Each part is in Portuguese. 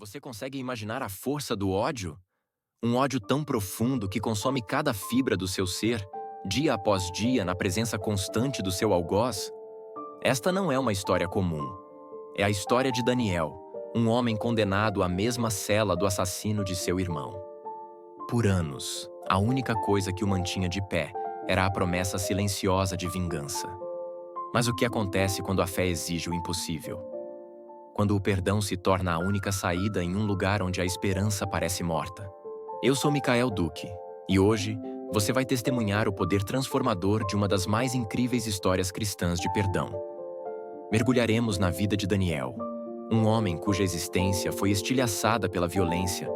Você consegue imaginar a força do ódio? Um ódio tão profundo que consome cada fibra do seu ser, dia após dia, na presença constante do seu algoz? Esta não é uma história comum. É a história de Daniel, um homem condenado à mesma cela do assassino de seu irmão. Por anos, a única coisa que o mantinha de pé era a promessa silenciosa de vingança. Mas o que acontece quando a fé exige o impossível? Quando o perdão se torna a única saída em um lugar onde a esperança parece morta? Eu sou Micael Duque, e hoje você vai testemunhar o poder transformador de uma das mais incríveis histórias cristãs de perdão. Mergulharemos na vida de Daniel, um homem cuja existência foi estilhaçada pela violência,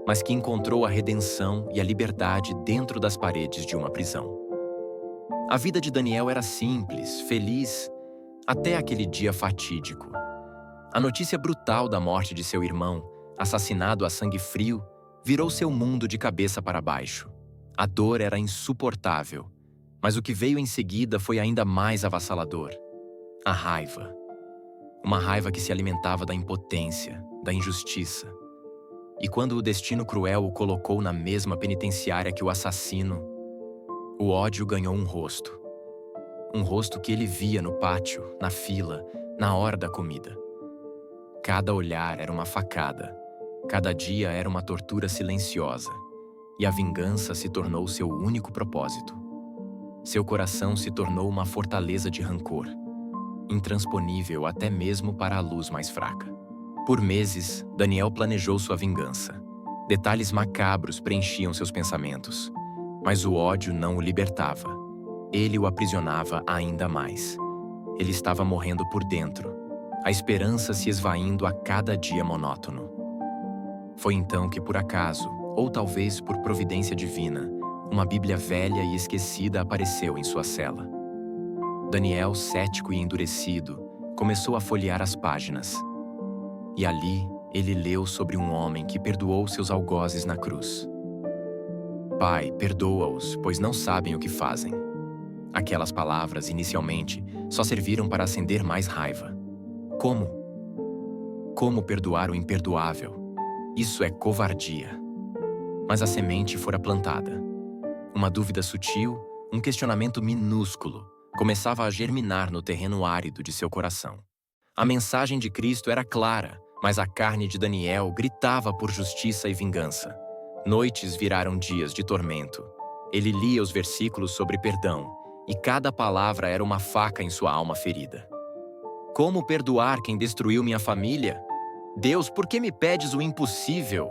mas que encontrou a redenção e a liberdade dentro das paredes de uma prisão. A vida de Daniel era simples, feliz, até aquele dia fatídico. A notícia brutal da morte de seu irmão, assassinado a sangue frio, virou seu mundo de cabeça para baixo. A dor era insuportável, mas o que veio em seguida foi ainda mais avassalador. A raiva. Uma raiva que se alimentava da impotência, da injustiça. E quando o destino cruel o colocou na mesma penitenciária que o assassino, o ódio ganhou um rosto. Um rosto que ele via no pátio, na fila, na hora da comida. Cada olhar era uma facada. Cada dia era uma tortura silenciosa. E a vingança se tornou seu único propósito. Seu coração se tornou uma fortaleza de rancor, intransponível até mesmo para a luz mais fraca. Por meses, Daniel planejou sua vingança. Detalhes macabros preenchiam seus pensamentos. Mas o ódio não o libertava. Ele o aprisionava ainda mais. Ele estava morrendo por dentro, a esperança se esvaindo a cada dia monótono. Foi então que, por acaso, ou talvez por providência divina, uma Bíblia velha e esquecida apareceu em sua cela. Daniel, cético e endurecido, começou a folhear as páginas. E ali, ele leu sobre um homem que perdoou seus algozes na cruz. Pai, perdoa-os, pois não sabem o que fazem. Aquelas palavras, inicialmente, só serviram para acender mais raiva. Como? Como perdoar o imperdoável? Isso é covardia. Mas a semente fora plantada. Uma dúvida sutil, um questionamento minúsculo, começava a germinar no terreno árido de seu coração. A mensagem de Cristo era clara, mas a carne de Daniel gritava por justiça e vingança. Noites viraram dias de tormento. Ele lia os versículos sobre perdão, e cada palavra era uma faca em sua alma ferida. Como perdoar quem destruiu minha família? Deus, por que me pedes o impossível?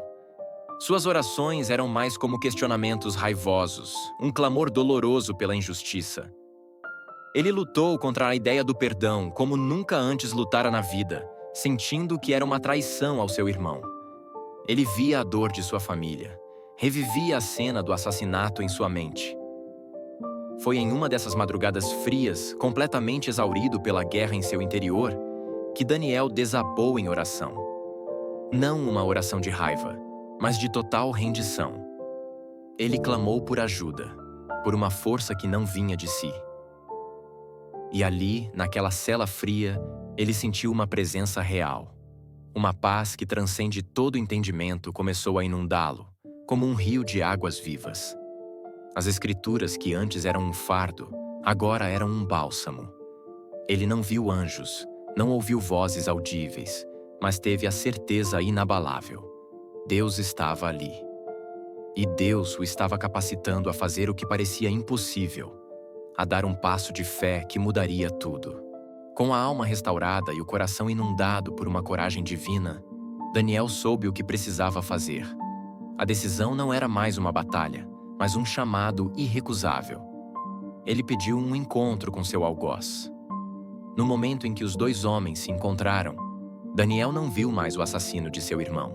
Suas orações eram mais como questionamentos raivosos, um clamor doloroso pela injustiça. Ele lutou contra a ideia do perdão como nunca antes lutara na vida, sentindo que era uma traição ao seu irmão. Ele via a dor de sua família, revivia a cena do assassinato em sua mente. Foi em uma dessas madrugadas frias, completamente exaurido pela guerra em seu interior, que Daniel desabou em oração. Não uma oração de raiva, mas de total rendição. Ele clamou por ajuda, por uma força que não vinha de si. E ali, naquela cela fria, ele sentiu uma presença real. Uma paz que transcende todo entendimento começou a inundá-lo, como um rio de águas vivas. As escrituras que antes eram um fardo, agora eram um bálsamo. Ele não viu anjos, não ouviu vozes audíveis, mas teve a certeza inabalável. Deus estava ali. E Deus o estava capacitando a fazer o que parecia impossível, a dar um passo de fé que mudaria tudo. Com a alma restaurada e o coração inundado por uma coragem divina, Daniel soube o que precisava fazer. A decisão não era mais uma batalha, mas um chamado irrecusável. Ele pediu um encontro com seu algoz. No momento em que os dois homens se encontraram, Daniel não viu mais o assassino de seu irmão.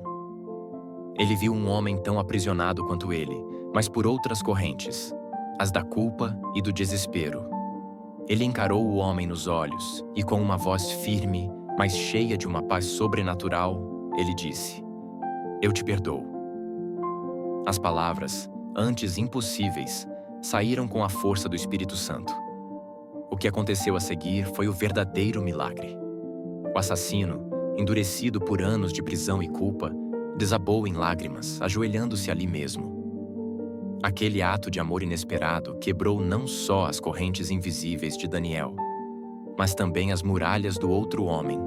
Ele viu um homem tão aprisionado quanto ele, mas por outras correntes, as da culpa e do desespero. Ele encarou o homem nos olhos e, com uma voz firme, mas cheia de uma paz sobrenatural, ele disse: "Eu te perdoo." As palavras, antes impossíveis, saíram com a força do Espírito Santo. O que aconteceu a seguir foi o verdadeiro milagre. O assassino, endurecido por anos de prisão e culpa, desabou em lágrimas, ajoelhando-se ali mesmo. Aquele ato de amor inesperado quebrou não só as correntes invisíveis de Daniel, mas também as muralhas do outro homem,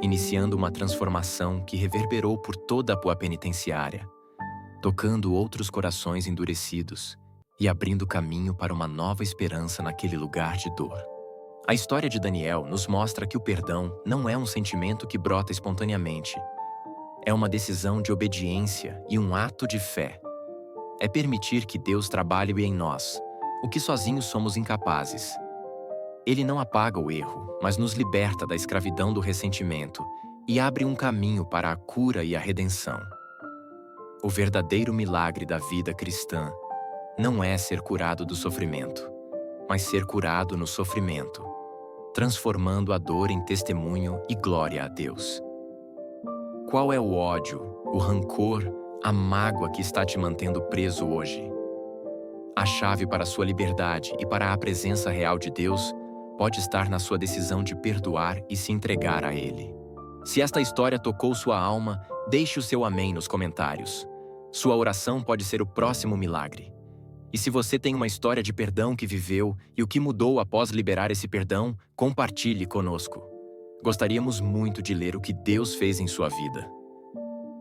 iniciando uma transformação que reverberou por toda a Pua penitenciária, tocando outros corações endurecidos e abrindo caminho para uma nova esperança naquele lugar de dor. A história de Daniel nos mostra que o perdão não é um sentimento que brota espontaneamente. É uma decisão de obediência e um ato de fé. É permitir que Deus trabalhe em nós, o que sozinhos somos incapazes. Ele não apaga o erro, mas nos liberta da escravidão do ressentimento e abre um caminho para a cura e a redenção. O verdadeiro milagre da vida cristã não é ser curado do sofrimento, mas ser curado no sofrimento, transformando a dor em testemunho e glória a Deus. Qual é o ódio, o rancor, a mágoa que está te mantendo preso hoje? A chave para a sua liberdade e para a presença real de Deus pode estar na sua decisão de perdoar e se entregar a Ele. Se esta história tocou sua alma, deixe o seu amém nos comentários. Sua oração pode ser o próximo milagre. E se você tem uma história de perdão que viveu e o que mudou após liberar esse perdão, compartilhe conosco. Gostaríamos muito de ler o que Deus fez em sua vida.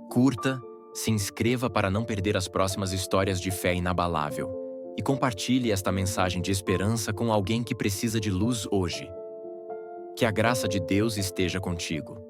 Curta, se inscreva para não perder as próximas histórias de fé inabalável e compartilhe esta mensagem de esperança com alguém que precisa de luz hoje. Que a graça de Deus esteja contigo.